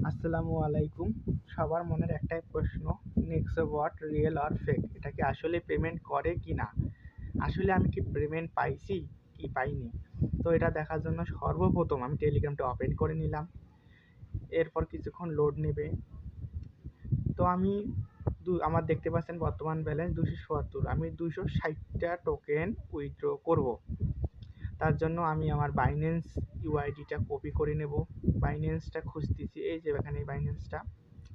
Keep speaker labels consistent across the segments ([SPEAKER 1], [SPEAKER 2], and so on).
[SPEAKER 1] আসসালামু আলাইকুম। সবার মনের একটাই প্রশ্ন, নেক্সট রিয়েল অর ফেক? এটা কি আসলে পেমেন্ট করে কি না? আসলে আমি কি পেমেন্ট পাইছি কি পাইনি? তো এটা দেখার জন্য সর্বপ্রথম আমি টেলিগ্রামটা ওপেন করে নিলাম। এরপর কিছুক্ষণ লোড নেবে। তো আমি আমার দেখতে পাচ্ছেন বর্তমান ব্যালেন্স 277। আমি 260টা টোকেন উইথড্র করব। তার জন্য আমি আমার বাইন্যান্স ইউআইডিটা কপি করে নেব। বাইন্যান্সটা খুঁজতেছি, এই যে এখানে বাইন্যান্সটা,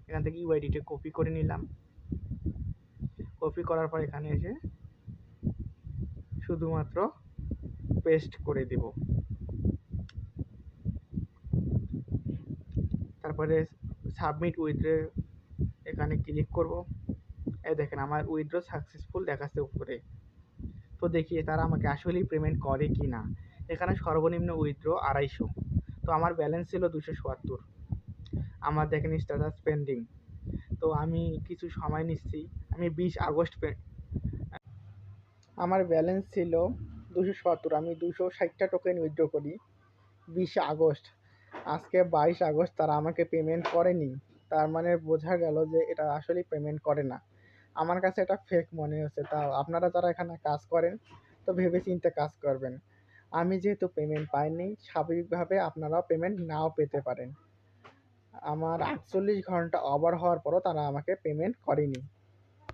[SPEAKER 1] এখান থেকে ইউআইডিটা কপি করে নিলাম। কপি করার পর এখানে এসে শুধুমাত্র পেস্ট করে দিব। তারপরে সাবমিট উইথড্র এখানে ক্লিক করব। এই দেখেন আমার উইথড্র সাকসেসফুল দেখাচ্ছে উপরে। তো দেখি তারা আমাকে আসলেই পেমেন্ট করে কি না। এখানে সর্বনিম্ন উইথড্র 250। তো আমার ব্যালেন্স ছিল 277। আমার দেখেন স্ট্যাটাস পেন্ডিং। তো আমি কিছু সময় নিচ্ছি। আমি 20 আগস্ট আমার ব্যালেন্স ছিল 277। আমি 260টা টোকেন উইথড্র করি 20 আগস্ট। আজকে 22 আগস্ট, তারা আমাকে পেমেন্ট করেনি। তার মানে বোঝা গেল যে এটা আসলেই পেমেন্ট করে না। আমার কাছে এটা ফেক মনে হচ্ছে। তাও আপনারা যারা এখানে কাজ করেন, তো ভেবে চিন্তে কাজ করবেন। আমি যেহেতু পেমেন্ট পাইনি, স্বাভাবিকভাবে আপনারাও পেমেন্ট নাও পেতে পারেন। আমার 48 ঘন্টা ওভার হওয়ার পরও তারা আমাকে পেমেন্ট করেনি।